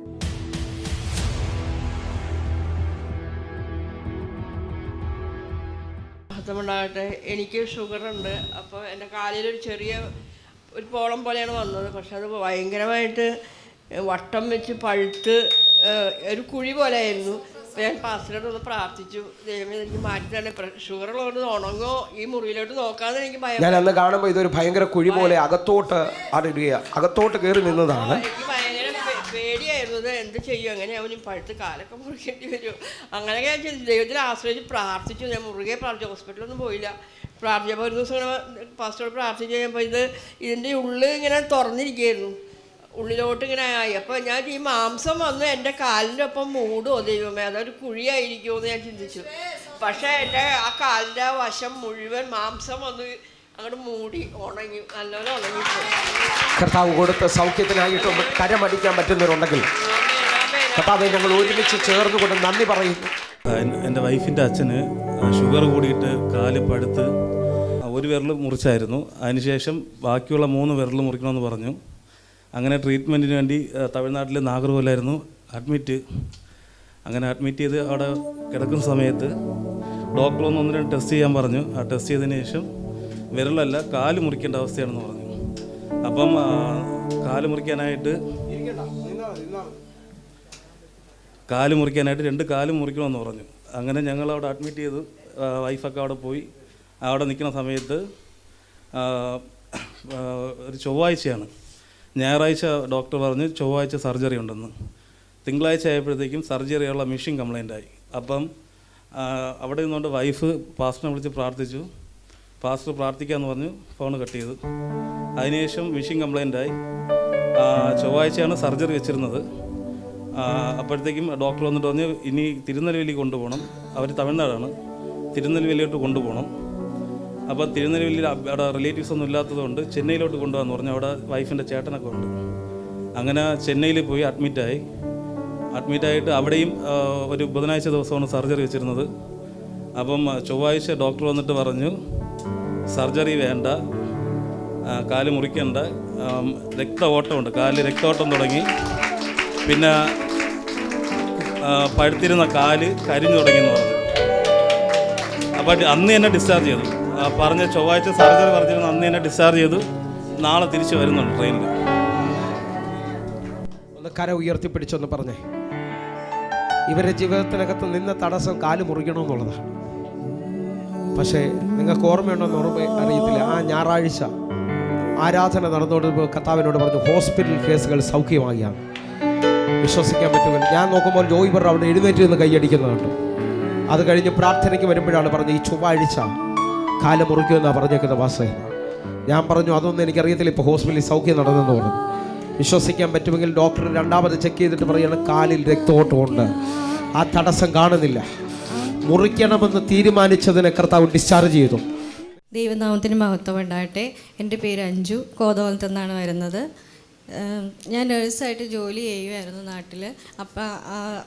ഉണ്ടാകട്ടെ. എനിക്ക് ഷുഗറുണ്ട്. അപ്പോൾ എൻ്റെ കാലിലൊരു ചെറിയ ഒരു പോളം പോലെയാണ് വന്നത്. പക്ഷെ അത് ഭയങ്കരമായിട്ട് വട്ടം വെച്ച് പഴുത്ത് ഒരു കുഴി പോലെ ആയിരുന്നു. അപ്പോൾ ഞാൻ പാസ്റ്ററോട് ഒന്ന് പ്രാർത്ഥിച്ചു, ദൈവമേ എനിക്ക് മാറ്റി തന്നെ, ഷുഗർ ഉള്ളതുകൊണ്ട് ഉണങ്ങോ ഈ മുറിയിലോട്ട് നോക്കാതെ എനിക്ക് ഭയം. ഞാൻ അന്ന് കാണുമ്പോൾ ഇതൊരു ഭയങ്കര കുഴി പോലെ അകത്തോട്ട് കയറി നിന്നതാണ്. എനിക്ക് ഭയങ്കര പേടിയായിരുന്നു, ഇത് എന്ത് ചെയ്യും, അങ്ങനെ അവന് പഴുത്ത് കാലൊക്കെ മുറിക്കേണ്ടി വരുമോ, അങ്ങനെയൊക്കെ ഞാൻ ദൈവത്തിൽ ആശ്രയിച്ച് പ്രാർത്ഥിച്ചു. ഞാൻ മുറുകെ പ്രാർത്ഥിച്ചു, ഹോസ്പിറ്റലൊന്നും പോയില്ല. പ്രാർത്ഥിച്ചപ്പോൾ ഒരു ദിവസം ഇങ്ങനെ പാസ്റ്ററോട് പ്രാർത്ഥിച്ച് കഴിഞ്ഞപ്പോൾ ഇതിൻ്റെ ഉള്ളിൽ ഇങ്ങനെ തുറന്നിരിക്കുകയായിരുന്നു, ഉള്ളിലോട്ട് ഇങ്ങനെ ആയി. അപ്പോൾ ഞാൻ ഈ മാംസം വന്ന് എൻ്റെ കാലിൻ്റെ ഒപ്പം മൂടുമോ ദൈവമേ, അതൊരു കുഴിയായിരിക്കുമോ എന്ന് ഞാൻ ചിന്തിച്ചു. പക്ഷേ എൻ്റെ ആ കാലിൻ്റെ ആ വശം മുഴുവൻ മാംസം വന്ന് അങ്ങോട്ട് മൂടി ഉണങ്ങി, നല്ലപോലെ ഉണങ്ങിപ്പോയി. കർത്താവ് കൊടുത്ത സൗഖ്യത്തിനായിട്ട് കരമടിക്കാൻ പറ്റുന്നവരുണ്ടെങ്കിൽ കർത്താവെ ഞങ്ങൾ ഒരുമിച്ച് ചേർന്നുകൊണ്ട് നന്ദി പറയുന്നു. എൻ്റെ വൈഫിൻ്റെ അച്ഛന് ഷുഗർ കൂടിയിട്ട് കാല് പഴുത്ത് ഒരു വിരൽ മുറിച്ചായിരുന്നു. അതിനുശേഷം ബാക്കിയുള്ള 3 വിരൽ മുറിക്കണമെന്ന് പറഞ്ഞു. അങ്ങനെ ട്രീറ്റ്മെൻറ്റിന് വേണ്ടി തമിഴ്നാട്ടിൽ നാഗർകോവിലായിരുന്നു അഡ്മിറ്റ്. അങ്ങനെ അഡ്മിറ്റ് ചെയ്ത് അവിടെ കിടക്കുന്ന സമയത്ത് ഡോക്ടർ 1-2 ടെസ്റ്റ് ചെയ്യാൻ പറഞ്ഞു. ആ ടെസ്റ്റ് ചെയ്തതിന് ശേഷം വിരലല്ല കാല് മുറിക്കേണ്ട അവസ്ഥയാണെന്ന് പറഞ്ഞു. അപ്പം കാല് മുറിക്കാനായിട്ട് 2 കാലും മുറിക്കണമെന്ന് പറഞ്ഞു. അങ്ങനെ ഞങ്ങൾ അവിടെ അഡ്മിറ്റ് ചെയ്തു. വൈഫൊക്കെ അവിടെ പോയി. അവിടെ നിൽക്കുന്ന സമയത്ത് ഒരു ചൊവ്വാഴ്ചയാണ്. ഞായറാഴ്ച ഡോക്ടർ പറഞ്ഞു ചൊവ്വാഴ്ച സർജറി ഉണ്ടെന്ന്. തിങ്കളാഴ്ച ആയപ്പോഴത്തേക്കും സർജറിയുള്ള മെഷീൻ കംപ്ലൈൻ്റായി. അപ്പം അവിടെ നിന്നുകൊണ്ട് വൈഫ് പാസ്റ്ററിനെ വിളിച്ച് പ്രാർത്ഥിച്ചു. പാസ്റ്റർ പ്രാർത്ഥിക്കാമെന്ന് പറഞ്ഞു ഫോൺ കട്ട് ചെയ്തു. അതിനുശേഷം മെഷീൻ കംപ്ലൈൻ്റായി. ചൊവ്വാഴ്ചയാണ് സർജറി വെച്ചിരുന്നത്. അപ്പോഴത്തേക്കും ഡോക്ടർ വന്നിട്ട് പറഞ്ഞു ഇനി തിരുനെൽവേലി കൊണ്ടുപോകണം. അവർ തമിഴ്നാടാണ്, തിരുനെൽവേലിയോട്ട് കൊണ്ടുപോകണം. അപ്പോൾ തിരുനെൽവേലിയിൽ അവിടെ റിലേറ്റീവ്സ് ഒന്നും ഇല്ലാത്തതുകൊണ്ട് ചെന്നൈയിലോട്ട് കൊണ്ടുപോകാമെന്ന് പറഞ്ഞു. അവിടെ വൈഫിൻ്റെ ചേട്ടനൊക്കെ ഉണ്ട്. അങ്ങനെ ചെന്നൈയിൽ പോയി അഡ്മിറ്റായിട്ട് അവിടെയും ഒരു ബുധനാഴ്ച ദിവസമാണ് സർജറി വെച്ചിരുന്നത്. അപ്പം ചൊവ്വാഴ്ച ഡോക്ടർ വന്നിട്ട് പറഞ്ഞു സർജറി വേണ്ട, കാല് മുറിക്കേണ്ട, രക്തഓട്ടമുണ്ട്, കാലിൽ രക്തഓട്ടം തുടങ്ങി, പിന്നെ പഴുത്തിരുന്ന കാല് കരിഞ്ഞു തുടങ്ങിയെന്ന് പറഞ്ഞു. അപ്പോൾ അന്ന് തന്നെ ഡിസ്ചാർജ് ചെയ്തു. പറഞ്ഞ ചൊവ്വാഴ്ച സർജറി പറഞ്ഞിരുന്നു, അന്ന് തന്നെ ഡിസ്ചാർജ് ചെയ്തു. നാളെ തിരിച്ച് വരുന്നുണ്ട് ട്രെയിനിൽ. ഒന്ന് കര ഉയർത്തിപ്പിടിച്ചൊന്ന് പറഞ്ഞേ. ഇവരുടെ ജീവിതത്തിനകത്ത് നിന്ന തടസ്സം കാല് മുറിക്കണമെന്നുള്ളതാണ്. പക്ഷേ നിങ്ങൾക്ക് ഓർമ്മയുണ്ടോന്ന് അറിയത്തില്ല, ആ ഞായറാഴ്ച ആരാധന നടന്നുകൊണ്ട് കർത്താവിനോട് പറഞ്ഞു ഹോസ്പിറ്റൽ കേസുകൾ സൗഖ്യമാകിയാണ്. വിശ്വസിക്കാൻ പറ്റുമെങ്കിൽ ഞാൻ നോക്കുമ്പോൾ ജോയിബർ അവിടെ എഴുന്നേറ്റ് നിന്ന് കൈയടിക്കുന്നുണ്ട്. അത് കഴിഞ്ഞ് പ്രാർത്ഥനയ്ക്ക് വരുമ്പോഴാണ് പറഞ്ഞത് ഈ ചൊവ്വാഴ്ച കാല് മുറിക്കുമെന്നാണ് പറഞ്ഞേക്കുന്ന വാസേ. ഞാൻ പറഞ്ഞു അതൊന്നും എനിക്കറിയത്തില്ല, ഇപ്പോൾ ഹോസ്പിറ്റലിൽ സൗഖ്യം നടന്നെന്ന് പറഞ്ഞു. വിശ്വസിക്കാൻ പറ്റുമെങ്കിൽ ഡോക്ടർ രണ്ടാമത് ചെക്ക് ചെയ്തിട്ട് പറയുകയാണ് കാലിൽ രക്തോട്ടമുണ്ട്, ആ തടസ്സം കാണുന്നില്ല. മുറിക്കണമെന്ന് തീരുമാനിച്ചതിനെ കർത്താവ് ഡിസ്ചാർജ് ചെയ്തു. ദൈവനാമത്തിന് മഹത്വം ഉണ്ടാകട്ടെ. എൻ്റെ പേര് അഞ്ജു, കോതമംഗലത്തു നിന്നാണ് വരുന്നത്. ഞാൻ നേഴ്സായിട്ട് ജോലി ചെയ്യുമായിരുന്നു നാട്ടിൽ. അപ്പോൾ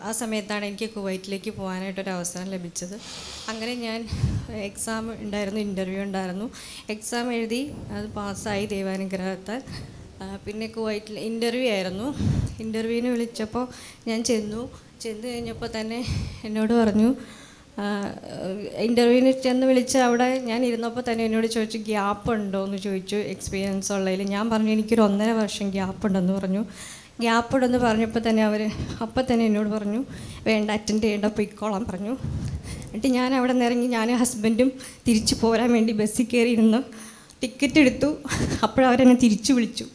ആ സമയത്താണ് എനിക്ക് കുവൈറ്റിലേക്ക് പോകാനായിട്ടൊരു അവസരം ലഭിച്ചത്. അങ്ങനെ ഞാൻ എക്സാം ഉണ്ടായിരുന്നു, ഇൻ്റർവ്യൂ ഉണ്ടായിരുന്നു. എക്സാം എഴുതി, അത് പാസ്സായി ദൈവാനുഗ്രഹത്താൽ. പിന്നെ കുവൈറ്റിൽ ഇൻ്റർവ്യൂ ആയിരുന്നു. ഇൻ്റർവ്യൂവിന് വിളിച്ചപ്പോൾ ഞാൻ ചെന്നു കഴിഞ്ഞപ്പോൾ തന്നെ എന്നോട് പറഞ്ഞു, ഇൻ്റർവ്യൂവിന് ചെന്ന് വിളിച്ച് അവിടെ ഞാൻ ഇരുന്നപ്പോൾ തന്നെ എന്നോട് ചോദിച്ചു ഗ്യാപ്പ് ഉണ്ടോ എന്ന് ചോദിച്ചു, എക്സ്പീരിയൻസ് ഉള്ളതിൽ. ഞാൻ പറഞ്ഞു എനിക്കൊരു 1.5 വർഷം ഗ്യാപ്പ് ഉണ്ടെന്ന് പറഞ്ഞു. ഗ്യാപ്പ് ഉണ്ടെന്ന് പറഞ്ഞപ്പോൾ തന്നെ അവർ അപ്പം തന്നെ എന്നോട് പറഞ്ഞു വേണ്ട, അറ്റൻഡ് ചെയ്യേണ്ട, പൊയ്ക്കോളാൻ പറഞ്ഞു. എന്നിട്ട് ഞാൻ അവിടെ നിന്ന് ഇറങ്ങി, ഞാനും ഹസ്ബൻഡും തിരിച്ചു പോരാൻ വേണ്ടി ബസ്സിൽ കയറി ഇരുന്നു. ടിക്കറ്റ് എടുത്തു. അപ്പോഴവരെന്നെ തിരിച്ചു വിളിച്ചു.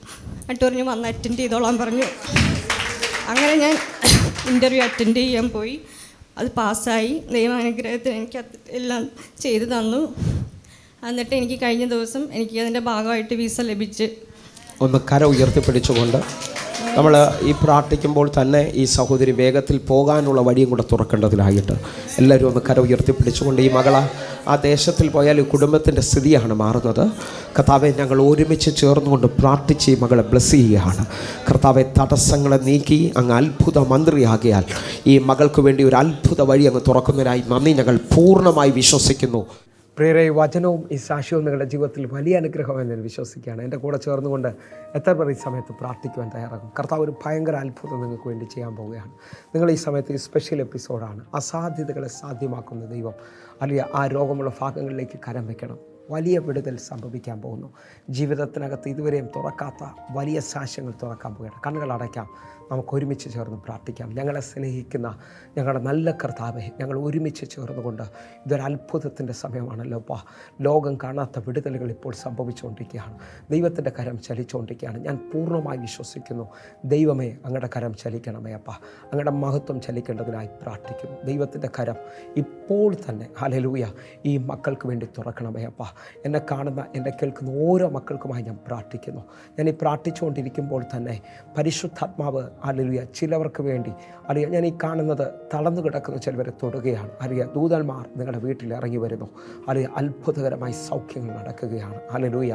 എന്നിട്ട് പറഞ്ഞു വന്ന് അറ്റൻഡ് ചെയ്തോളാൻ പറഞ്ഞു. അങ്ങനെ ഞാൻ ഇൻ്റർവ്യൂ അറ്റൻഡ് ചെയ്യാൻ പോയി. അത് പാസ്സായി. ദൈവാനുഗ്രഹത്തിന് എനിക്ക് എല്ലാം ചെയ്തു തന്നു. എന്നിട്ട് എനിക്ക് കഴിഞ്ഞ ദിവസം എനിക്ക് അതിൻ്റെ ഭാഗമായിട്ട് വിസ ലഭിച്ച്. ഒന്ന് കര ഉയർത്തിപ്പിടിച്ചുകൊണ്ട് നമ്മൾ ഈ പ്രാർത്ഥിക്കുമ്പോൾ തന്നെ ഈ സഹോദരി വേഗത്തിൽ പോകാനുള്ള വഴിയും കൂടെ തുറക്കേണ്ടതിലായിട്ട് എല്ലാവരും ഒന്ന് കര ഉയർത്തിപ്പിടിച്ചുകൊണ്ട്, ഈ മകള ആ ദേശത്തിൽ പോയാൽ ഈ കുടുംബത്തിൻ്റെ സ്ഥിതിയാണ് മാറുന്നത്. കർത്താവെ ഞങ്ങൾ ഒരുമിച്ച് ചേർന്നുകൊണ്ട് പ്രാർത്ഥിച്ച് ഈ മകളെ ബ്ലെസ് ചെയ്യുകയാണ്. കർത്താവെ തടസ്സങ്ങളെ നീക്കി അങ്ങ് അത്ഭുത മന്ത്രിയാകിയാൽ ഈ മകൾക്ക് വേണ്ടി ഒരു അത്ഭുത വഴി അങ്ങ് തുറക്കുന്നതിനായി നന്ദി ഞങ്ങൾ പൂർണ്ണമായി വിശ്വസിക്കുന്നു. പ്രിയരെ, വചനവും ഈ സാക്ഷ്യവും നിങ്ങളുടെ ജീവിതത്തിൽ വലിയ അനുഗ്രഹമെന്ന് ഞാൻ വിശ്വസിക്കുകയാണ്. എൻ്റെ കൂടെ ചേർന്നുകൊണ്ട് എത്ര പേർ ഈ സമയത്ത് പ്രാർത്ഥിക്കുവാൻ തയ്യാറാകും? കർത്താവ് ഒരു ഭയങ്കര അത്ഭുതം നിങ്ങൾക്ക് വേണ്ടി ചെയ്യാൻ പോവുകയാണ്. നിങ്ങൾ ഈ സമയത്ത് ഈ സ്പെഷ്യൽ എപ്പിസോഡാണ്. അസാധ്യതകളെ സാധ്യമാക്കുന്ന ദൈവം, അല്ലെങ്കിൽ ആ രോഗമുള്ള ഭാഗങ്ങളിലേക്ക് കരം വയ്ക്കണം. വലിയ വിടുതൽ സംഭവിക്കാൻ പോകുന്നു. ജീവിതത്തിനകത്ത് ഇതുവരെയും തുറക്കാത്ത വലിയ സാക്ഷ്യങ്ങൾ തുറക്കാൻ പോവുകയാണ്. കണ്ണുകൾ അടയ്ക്കാം, നമുക്ക് ഒരുമിച്ച് ചേർന്ന് പ്രാർത്ഥിക്കാം. ഞങ്ങളെ സ്നേഹിക്കുന്ന ഞങ്ങളുടെ നല്ല കർത്താവെ, ഞങ്ങൾ ഒരുമിച്ച് ചേർന്നുകൊണ്ട് ഇതൊരു അത്ഭുതത്തിൻ്റെ സമയമാണല്ലോ അപ്പാ. ലോകം കാണാത്ത വിടുതലുകൾ ഇപ്പോൾ സംഭവിച്ചുകൊണ്ടിരിക്കുകയാണ്. ദൈവത്തിൻ്റെ കരം ചലിച്ചുകൊണ്ടിരിക്കുകയാണ്. ഞാൻ പൂർണ്ണമായി വിശ്വസിക്കുന്നു. ദൈവമേ, അങ്ങയുടെ കരം ചലിക്കണമേ അപ്പാ. അങ്ങയുടെ മഹത്വം ചലിക്കേണ്ടതിനായി പ്രാർത്ഥിക്കുന്നു. ദൈവത്തിൻ്റെ കരം ഇപ്പോൾ തന്നെ ഹല്ലേലൂയ ഈ മക്കൾക്ക് വേണ്ടി തുറക്കണമേ അപ്പാ. എന്നെ കാണുന്ന, എന്നെ കേൾക്കുന്ന ഓരോ മക്കൾക്കുമായി ഞാൻ പ്രാർത്ഥിക്കുന്നു. ഞാൻ ഈ പ്രാർത്ഥിച്ചുകൊണ്ടിരിക്കുമ്പോൾ തന്നെ പരിശുദ്ധാത്മാവ് ഹല്ലേലൂയ ചിലവർക്ക് വേണ്ടി അല്ലെങ്കിൽ ഞാൻ ഈ കാണുന്നത് തളർന്നു കിടക്കുന്ന ചിലവരെ തൊടുകയാണ്. അല്ലെങ്കിൽ ദൂതന്മാർ നിങ്ങളുടെ വീട്ടിൽ ഇറങ്ങി വരുന്നു. അല്ലെങ്കിൽ അത്ഭുതകരമായി സൗഖ്യങ്ങൾ നടക്കുകയാണ്. ഹല്ലേലൂയ.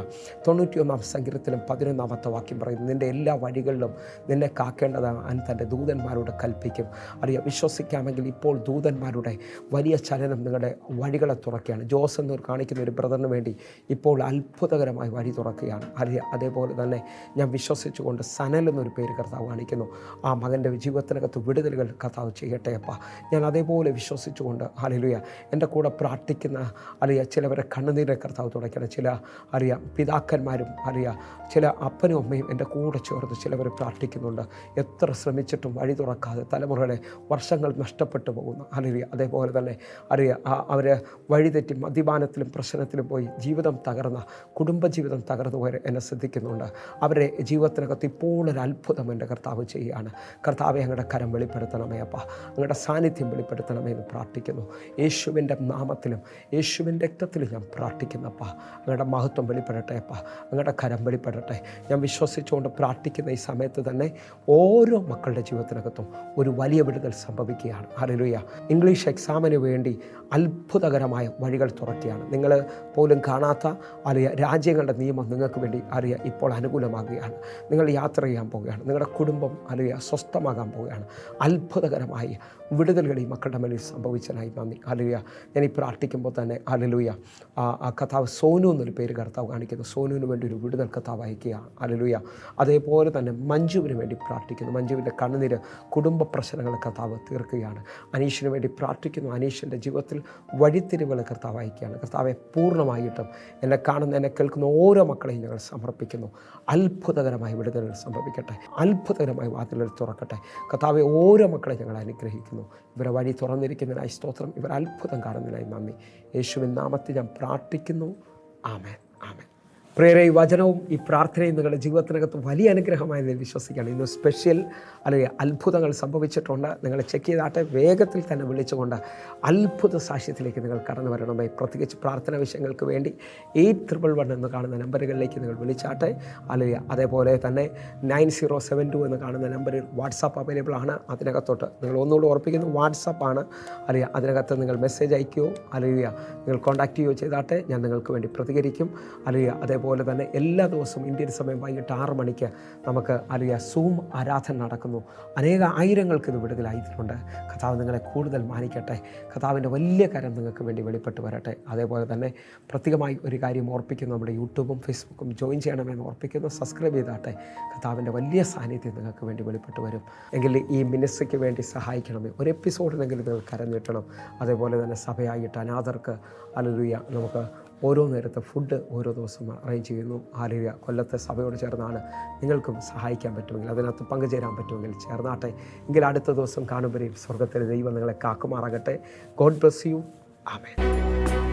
91-ാം സങ്കീർത്തനം 11-ാമത്തെ വാക്യം പറയുന്നു, നിൻ്റെ എല്ലാ വഴികളിലും നിന്നെ കാക്കേണ്ടതാണ് തൻ്റെ ദൂതന്മാരോട് കൽപ്പിക്കും. അറിയാം, വിശ്വസിക്കാമെങ്കിൽ ഇപ്പോൾ ദൂതന്മാരുടെ വലിയ ചലനം നിങ്ങളുടെ വഴികളെ തുറക്കുകയാണ്. ജോസ് എന്ന് കാണിക്കുന്ന ഒരു ബ്രദറിന് വേണ്ടി ഇപ്പോൾ അത്ഭുതകരമായി വഴി തുറക്കുകയാണ്. അറിയാം, അതേപോലെ തന്നെ ഞാൻ വിശ്വസിച്ചുകൊണ്ട് സനൽ എന്നൊരു പേര് കർത്താവ് കാണിക്കുന്നു. ആ മകൻ്റെ ജീവിതത്തിനകത്ത് വിടുതലുകൾ കർത്താവ് ചെയ്യട്ടെ അപ്പ. ഞാൻ അതേപോലെ വിശ്വസിച്ചുകൊണ്ട് ഹല്ലേലൂയ എൻ്റെ കൂടെ പ്രാർത്ഥിക്കുന്ന ചിലവരെ കണ്ണുനീരെ കർത്താവ് തുടയ്ക്കണം. ചില പിതാക്കന്മാരും ചില അപ്പനും അമ്മയും എൻ്റെ കൂടെ ചേർന്ന് ചിലവർ പ്രാർത്ഥിക്കുന്നുണ്ട്. എത്ര ശ്രമിച്ചിട്ടും വഴി തുറക്കാതെ തലമുറകളെ വർഷങ്ങൾ നഷ്ടപ്പെട്ടു പോകുന്നു. ഹല്ലേലൂയ. അതേപോലെ തന്നെ അവർ വഴിതെറ്റി മദ്യപാനത്തിലും പ്രശ്നത്തിലും പോയി ജീവിതം തകർന്ന, കുടുംബജീവിതം തകർന്നു പോയി എന്നെ ശ്രദ്ധിക്കുന്നുണ്ട്. അവരുടെ ജീവിതത്തിനകത്ത് ഇപ്പോൾ ഒരു അത്ഭുതം എൻ്റെ കർത്താവ് ചെയ്യുകയാണ്. കർത്താവെ, അങ്ങയുടെ കരം വെളിപ്പെടുത്തണമേ അപ്പ. അങ്ങയുടെ സാന്നിധ്യം വെളിപ്പെടുത്തണമേ എന്ന് പ്രാർത്ഥിക്കുന്നു. യേശുവിൻ്റെ നാമത്തിലും യേശുവിൻ്റെ രക്തത്തിലും ഞാൻ പ്രാർത്ഥിക്കുന്നപ്പ. അങ്ങയുടെ മഹത്വം വെളിപ്പെടട്ടെ അപ്പ. അങ്ങയുടെ കരം വെളിപ്പെടട്ടെ. ഞാൻ വിശ്വസിച്ചുകൊണ്ട് പ്രാർത്ഥിക്കുന്ന ഈ സമയത്ത് തന്നെ ഓരോ മക്കളുടെ ജീവിതത്തിനകത്തും ഒരു വലിയ വിടുതൽ സംഭവിക്കുകയാണ്. ഹല്ലേലൂയ. ഇംഗ്ലീഷ് എക്സാമിന് വേണ്ടി അത്ഭുതകരമായ വഴികൾ തുറക്കുകയാണ്. നിങ്ങൾ പോലും കാണാത്ത രാജ്യങ്ങളുടെ നിയമം നിങ്ങൾക്ക് വേണ്ടി ഇപ്പോൾ അനുകൂലമാകുകയാണ്. നിങ്ങൾ യാത്ര ചെയ്യാൻ പോവുകയാണ്. നിങ്ങളുടെ കുടുംബം സ്വസ്ഥമാകാൻ പോവുകയാണ്. അത്ഭുതകരമായ വിടുതലുകൾ ഈ മക്കളുടെ മേലിൽ സംഭവിച്ചതിനായി നന്ദി. ഞാൻ ഈ പ്രാർത്ഥിക്കുമ്പോൾ തന്നെ ആ കർത്താവ് സോനു എന്നൊരു പേര് കർത്താവ് കാണിക്കുന്നു. സോനുവിന് വേണ്ടി ഒരു വിടുതൽ കർത്താവ് അയക്കുക. അതേപോലെ തന്നെ മഞ്ജുവിന് വേണ്ടി പ്രാർത്ഥിക്കുന്നു. മഞ്ജുവിൻ്റെ കണ്ണുനീര് കുടുംബ പ്രശ്നങ്ങൾ കർത്താവ് തീർക്കുകയാണ്. അനീഷിന് വേണ്ടി പ്രാർത്ഥിക്കുന്നു. അനീഷിൻ്റെ ജീവിതത്തിൽ വഴിത്തിരിവുകൾ കർത്താവ് അയക്കുകയാണ്. കർത്താവെ പൂർണ്ണമായിട്ടും എന്നെ കാണുന്ന എന്നെ കേൾക്കുന്ന ഓരോ മക്കളെയും ഞങ്ങൾ സമർപ്പിക്കുന്നു. അത്ഭുതകരമായ വിടുതലുകൾ സംഭവിക്കട്ടെ. അത്ഭുതകരമായ വാതിലുകൾ തുറക്കട്ടെ. കർത്താവെ ഓരോ മക്കളെ ഞങ്ങൾ അനുഗ്രഹിക്കുന്നു. ഇവരെ വഴി തുറന്നിരിക്കുന്നതിനായി സ്തോത്രം. ഇവർ അത്ഭുതം കാണുന്നതിനായി നന്ദി. യേശുവിൻ നാമത്തിൽ ഞാൻ പ്രാർത്ഥിക്കുന്നു. ആമേൻ, ആമേൻ. പ്രിയരെ, ഈ വചനവും ഈ പ്രാർത്ഥനയും നിങ്ങളുടെ ജീവിതത്തിനകത്ത് വലിയ അനുഗ്രഹമായി ഞാൻ വിശ്വസിക്കുകയാണ്. ഇന്ന് സ്പെഷ്യൽ അത്ഭുതങ്ങൾ സംഭവിച്ചിട്ടുണ്ട്. നിങ്ങൾ ചെക്ക് ചെയ്താട്ടെ. വേഗത്തിൽ തന്നെ വിളിച്ചുകൊണ്ട് അത്ഭുത സാക്ഷ്യത്തിലേക്ക് നിങ്ങൾ കടന്നു വരണമേ. പ്രത്യേകിച്ച് പ്രാർത്ഥന വിഷയങ്ങൾക്ക് വേണ്ടി 811 എന്ന് കാണുന്ന നമ്പറുകളിലേക്ക് നിങ്ങൾ വിളിച്ചാട്ടെ. അതേപോലെ തന്നെ 9072 എന്ന് കാണുന്ന നമ്പറിൽ വാട്സാപ്പ് അവൈലബിൾ ആണ്. അതിനകത്തോട്ട് നിങ്ങൾ ഒന്നുകൂടി ഓർപ്പിക്കുന്നു, വാട്സാപ്പാണ്. അതിനകത്ത് നിങ്ങൾ മെസ്സേജ് അയക്കുകയോ നിങ്ങൾ കോൺടാക്റ്റ് ചെയ്യുകയോ ചെയ്താട്ടെ. ഞാൻ നിങ്ങൾക്ക് വേണ്ടി പ്രതികരിക്കും. അതേപോലെ തന്നെ എല്ലാ ദിവസവും ഇന്ത്യൻ സമയം വൈകിട്ട് 6 മണിക്ക് നമുക്ക് സൂം ആരാധന നടക്കുന്നു. ആയിരങ്ങൾക്ക് ഇത് വിടുതലായിട്ടുണ്ട്. കർത്താവ് നിങ്ങളെ കൂടുതൽ മാനിക്കട്ടെ. കർത്താവിൻ്റെ വലിയ കരം നിങ്ങൾക്ക് വേണ്ടി വെളിപ്പെട്ട് വരട്ടെ. അതേപോലെ തന്നെ പ്രത്യേകമായി ഒരു കാര്യം ഓർപ്പിക്കുന്നു, നമ്മുടെ യൂട്യൂബും ഫേസ്ബുക്കും ജോയിൻ ചെയ്യണമെന്ന് ഓർപ്പിക്കുന്നു. സബ്സ്ക്രൈബ് ചെയ്താട്ടെ. കർത്താവിൻ്റെ വലിയ സാന്നിധ്യം നിങ്ങൾക്ക് വേണ്ടി വെളിപ്പെട്ട് വരും. എങ്കിൽ ഈ മിനിസ്ട്രിക്ക് വേണ്ടി സഹായിക്കണമേ. ഒരു എപ്പിസോഡിനെങ്കിലും നിങ്ങൾ കരം നീട്ടണം. അതേപോലെ തന്നെ സഭയായിട്ട് അനാഥർക്ക് നമുക്ക് ഓരോ നേരത്തെ ഫുഡ് ഓരോ ദിവസം അറേഞ്ച് ചെയ്യുന്നു. കൊല്ലത്തെ സഭയോട് ചേർന്നാണ്. നിങ്ങൾക്കും സഹായിക്കാൻ പറ്റുമെങ്കിൽ, അതിനകത്ത് പങ്കുചേരാൻ പറ്റുമെങ്കിൽ ചേർന്നാട്ടെ. എങ്കിൽ അടുത്ത ദിവസം കാണുമ്പോഴേ സ്വർഗ്ഗത്തിലെ ദൈവം നിങ്ങളെ കാക്കുമാറാകട്ടെ. God bless you. ആമേൻ.